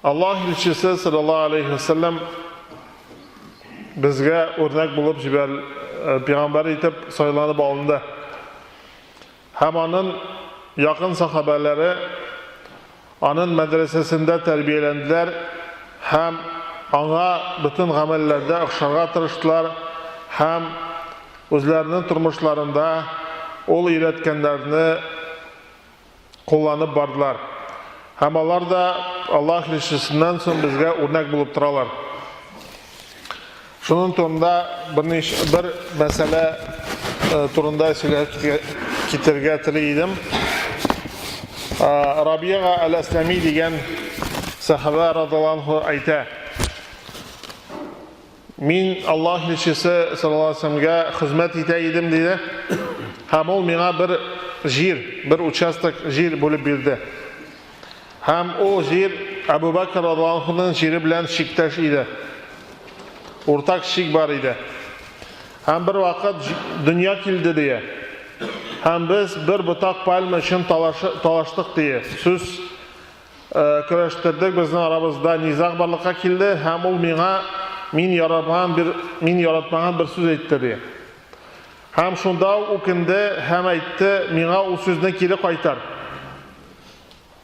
Allah ilçisi sallallahu aleyhi ve sellem bizge örnek bulup peygamber itip sayılanıp alındı. Hem onun yakın sahabeleri onun medresesinde terbiyelendiler. Hem ona bütün amellerde akşarga tırıştılar. Hem özlerinin turmuşlarında ol iletkenlerini kullanıp bardılar. Hem onlar da Allah ilişkisinden son bizge örnek bulup duralar. Şunun turunda bir mesele turunda kitirge tiliydim. Rabi'a el-Eslami diyen sahabe radıyallahu anh ayta. Min Allah ilişkisi sallallahu aleyhi ve sellem'e hizmet eteydim dedi. Hem ol mina bir uçastık jir bulup bildi. Hem o jir Ebu Bakr radıyallahu anh'ın jiri bilen şiktaş idi. Ortak şik var idi. Hem bir vakit dünya kildi diye. Hem biz bir butak palma için talaştık diye. Söz köreştirdik bizden aramızda nizak barlıkka kildi. Hem ol min yaratmağın bir söz etti diye. Hem şunda okindi hem aytti mina o sözüne kiri kaytar.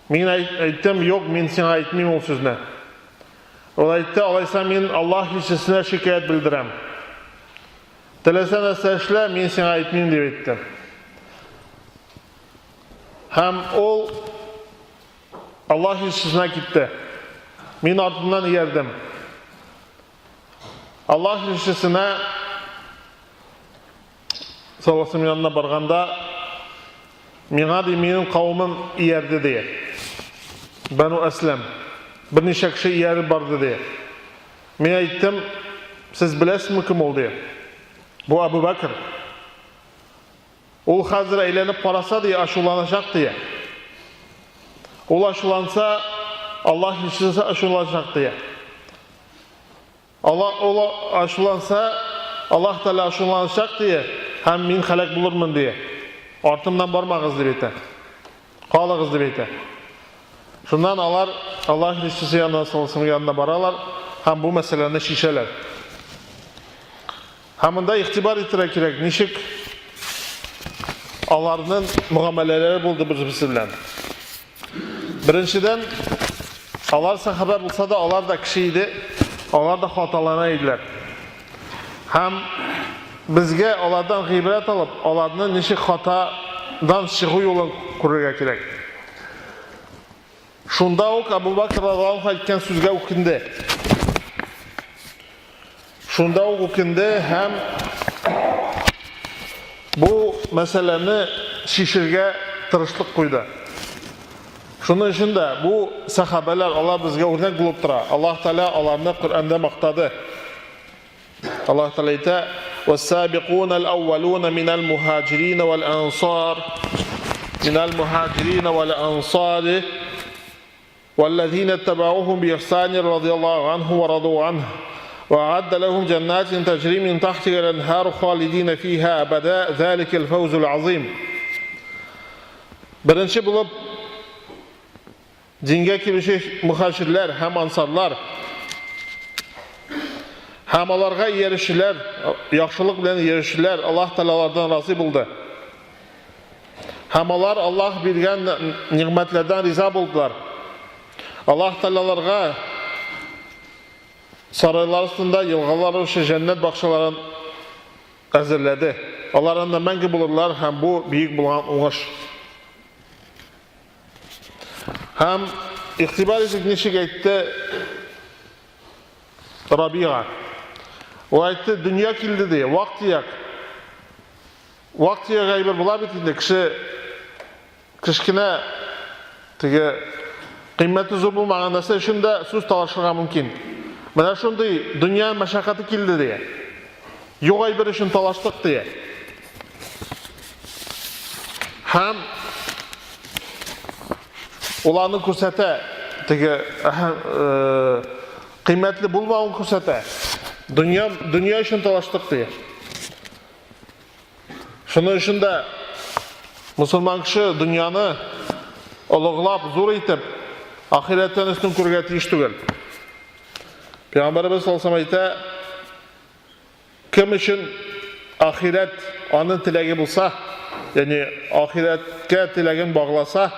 Min ayttim yok min sen aytmayım o sözüne. O aytti alaysa min Allah ilçesine şikayet bildirem. Dilesen eseşle min sen aytmayım diye ettim. Hem ol Allah ilçesine gitti. Min ardından yerdim. Allah ilçesine sallasım yanına barganda mina di menin kavmim iyerdi diye. Banu Eslem. Bir neçe kişi iyeri bardı diye. Men ayttim, siz bilesizmi kim ol diye. Bu Ebu Bakr. Ol hazır eylenip qarasa diye aşulanacak diye. Ol aşulansa Allah ilçisi aşulanacak diye. Ol aşulansa Allah Teala aşulanacak diye. Hem min halak bulurmun diye. Artımdan barmağız diye beyte. Qalığız diye beyte. Şundan Allah ilişkisi yanına salsın yanına baralar. Hem bu meselelerini şişeler. Hem de ihtibar ettirek gerek. Nişik Allah'ın muameleleri buldu birisi bilen. Birinciden Allah haber bulsa da Allah da kişiydi. Allah da hatalanaydılar. Hem bizge Allah'dan gıybret alıp Allah'ın nişik hatadan çıkı yolun kururga gerek. Şunda ok Ebu Bakr radıyallahu anh aytken sözge okindi. Şunda ok okindi hem bu meseleni şişirge tırışlık koydu. Şunun için de bu sahabeler Allah bizge örnek bulup dura. Allah Teala Allah'ını Kur'an'da maqtadı. Allah Teala ayta: "Ves-sabiqun el-awwalun minel muhacirin vel-ansar vel-ansar والذين اتبعوهم بإحسان رضي الله عنه ورضوا عنه وأعد لهم جنات تجري من تحتها الأنهار خالدين فيها أبدا ذلك الفوز العظيم." Birinci bulup dinge kirişik muhacirler hem ansarlar hem onlarga erişiler, yaxşılık bilen erişiler Allah Teala'lardan razı buldu. Hem onlar Allah bilgen nimetlerden riza buldular. Allah Teala'larga saraylar üstünde yılğalar uşu cennet bakşaların hazırladı. Onların da mengi bulurlar hem bu büyük bulan uğuş. Hem iktibar edip nişik etti Rabi'a. O aytti dünya kildi diye, vaktiye gaybir bula bitinde kişkine kıymeti zor bulmağın nese şunda söz talaşırga mümkün. Mana şunday dünya meşakkatı kildi diye. Yok aybir için talaştık diye. Hem ulanı kursete kıymetli bulmağın kursete. Dünya için talaştık diye. Şunun için de Müslüman kişi dünyanı ılıqlap, zor etip ахиреттен үстін көрге тиіш түгел. Пeygamberimiz sallallahu aleyhi ve sellem ayta, kim için ahiret onun tilegi bulsa, yani ahiretke tilegin bağlasa,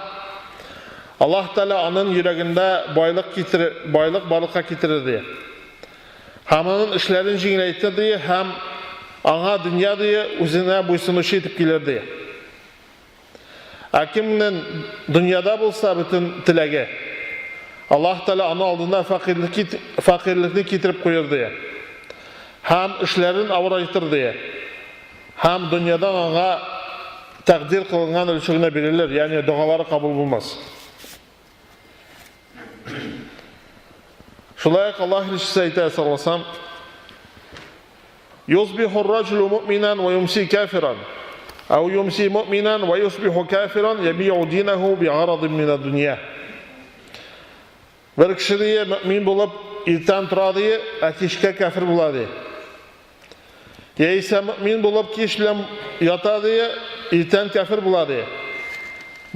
Allah Teala onun yüreğinde baylık balıkka getirir diye. Hem onun işlerin jingileytir diye, hem ana dünya diye özüne buysunuşu etip gelir diye. Kiminin dünyada bulsa bütün tilegi, Allah Teala onun aldığında fakirlikini getirip koyur diye. Hem işlerin avıraytır diye. Hem dünyadan ona takdir kılınan ölçüğüne birilir. Yani duaları kabul bulmaz. Şulayık Allah ilişkisi ayta sallasam, yusbihu raculu mu'minan ve yumsi kafiran. Ev yumsi mu'minan ve yusbihu kafiran yebi'u dinahu bi'aradin mina dünya. Bir kişi diye mümin bulup ilten tura diye ateşke kafir bula diye. Ya ise mümin bulup kiş bilen yata diye ilten kafir bula diye.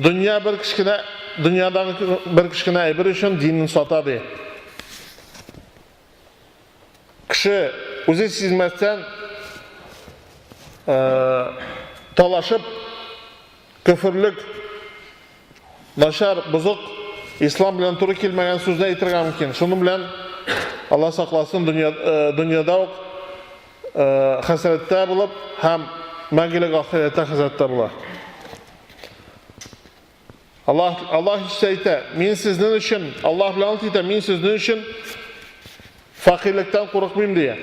Dünyadan bir kişine ebir için dinini sata diye. Kişi özü sizmezsen talaşıp küfürlük, naşar, bozuk İslam bilen turu kelmegen sözüne itirgen mümkün. Şunun bilen Allah saklasın dünyada ok hasrette bulup hem мәңгілік ahirette hasrette bular. Allah işte ayta, men sizden için, Allah bilen ayta, men sizden için fakirlikten korkmayayım diye.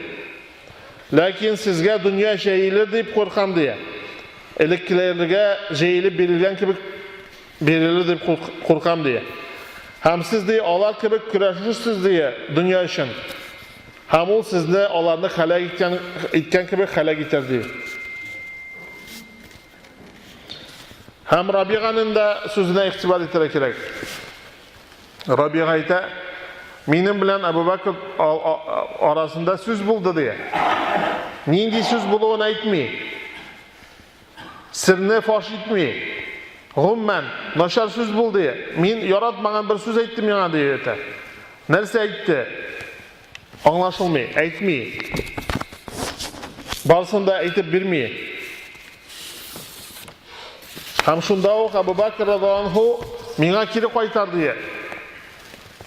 Lakin sizge dünya şeyilir deyip korkam diye. Elekkilerine şeyilip berilgen gibi berilir deyip korkam diye. Hem siz diye Allah gibi küreşirsiniz diye dünya için. Hem ol sizde Allah'ını halak etken gibi halak eder diye. Hem Rabi'a'nın da sözüne iktibar ettirek gerek. Rabi'a ayta, benim bilen Ebu Bakır arasında söz buldu diye. Nindi söz buluğunu aytmay. Sirni fosh etmay. Gumman, naşar söz buldu diye. Men yaratmagan bir söz aytdim yana diye. Nerse aytdi? Anlaşılmay, aytmay. Barsında aytib bermay. Hem şunda o Ebu Bakır radıyallahu menga kiri qaytar diye.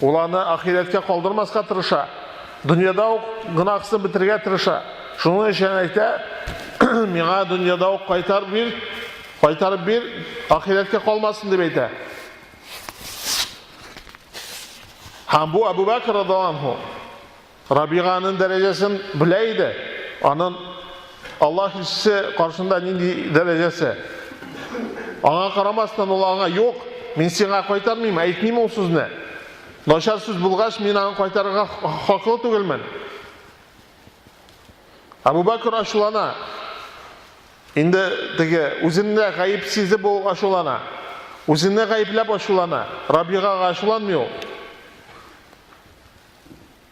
Ularni ahiretke kaldırmazka tırışa. Dünyada o günahsını bitirge tırışa. Şunun için ayta, menga dünyada o qaytarıp bir ahiretke kalmasın diye ayta. Hem bu Ebu Bakır radıyallahu Rabi'a'nın derecesini bileydi. Onun Allah ilişkisi karşında nindi derecesi. Ona karamasdan ona yok, men sana qaytarmayım, aytmayım o sözünü. Naşar söz bulgaç, men onu qaytarga haklı tügelmen. Ebu Bakır aşulana, indi özünde gayip sizi bu aşulana, özünde gayiplep aşulana, Rabi'ga aşulanmıyor.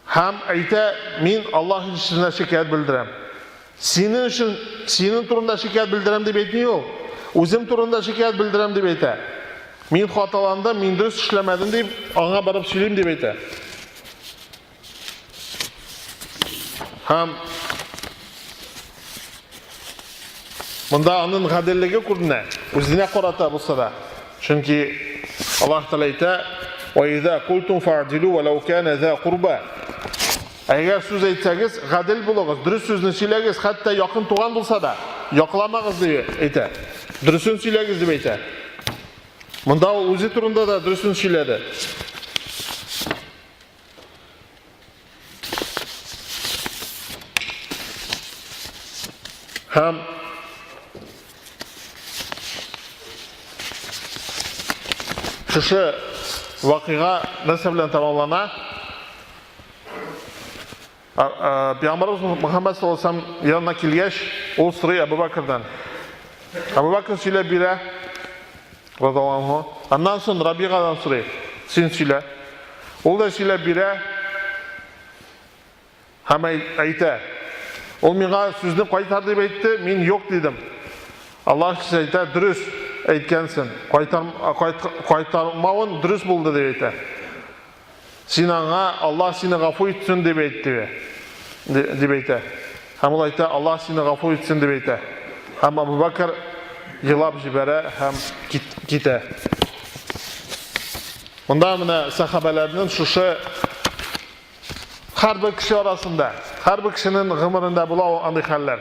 Hem ayta, men Allah ilişkisine şikayet bildirem. Senin için, senin turunda şikayet bildirem deyip aytmıyor. Özüm turunda şikayet bildirem deyip ayta. Men hatalandım, men dürüst işlemedim deyip ona barıp söyleyeyim deyip ayta. Hem bunda onun gadilligi kurduna, özüne qarata bulsa da. Çünkü Allah Teala ayta: "Ve izâ kultum fa'dilû ve lev kâne zâ qurbâ." Eğer söz aytsanız, gadil bulunuz, dürüst sözünü söyleyiz, hatta yakın tuğan bulsa da, yakılamağız diye ayta. Dürüstün söyleyiz diye ayta. Bunda o özü turunda da dürüstün söyledi. Hem şu vakıga nasıl bilen tamamlana? Peygamberimiz Muhammed sallallahu aleyhi ve sellem yanına kilgeç, o sırayı Ebu Bakır'dan. Ebu Bakır söyle bire, radıyallahu anh. Ondan sonra Rabi'a'dan sırayı, sen söyle. O da söyle bire, hem ayta. O menga sözünü qaytar deyip aytdi, men yok dedim. Allah size ayta, dürüst aytkensin. Qaytarmağın dürüst buldu deyip ayta. Sinanga Allah seni gafu etsin deb aytdi. Hem ol ayta Allah seni gafu etsin deb aytdi. Hem Abu Bakr yılab jibere hem gite. Bunda mine sahabelerinin şuşu her bir kişi arasında, her bir kişinin gımırında bula o andı haller.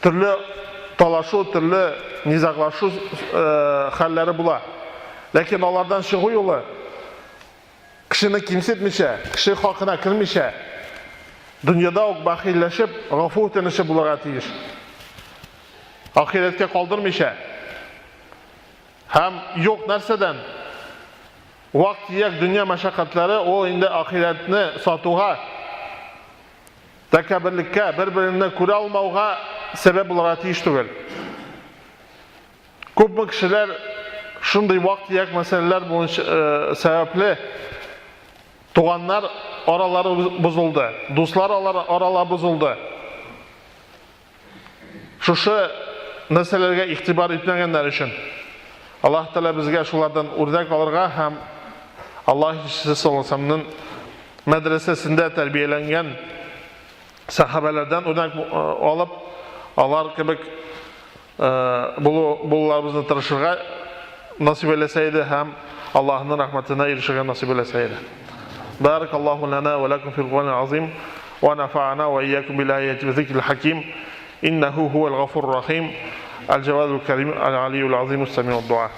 Türlü talaşu, türlü nizaklaşu halleri bula. Lakin onlardan çıkı yolu kişini kimsetmişe, kişi hakkına kırmışe, dünyada o bakilleşip gafu etmişe bulağa tiyir. Ahiretke kaldırmışa. Hem yok nerseden vakt yiyek dünya meşakkatları o indi ahiretini satuğa, tekabirlikke, birbirinden kure almauğa sebep bulağa tiyir tügül. Köp kişiler şunday vakt yiyek meseleler bunun sebepli tuğanlar araları bozuldu, dostlar araları bozuldu. Şuşu meselelerge ihtibar etmeyenler için Allah Teala bizge şulardan örnek alırga hem Allah Resulü sallallahu aleyhi ve sellem'nin medresesinde terbiyelengen sahabelerden örnek alıp Allah kebek bullarımızı tırışırga nasip eyleseydi hem Allah'ın rahmetine erişirge nasip eyleseydi. Barakallahu lana ve lakum fil Kur'anil azim ve nafa'ana ve iyyakum bil ayati ve zikril hakim. إنه هو الغفور الرحيم الجواد الكريم العلي العظيم السميع الدعاء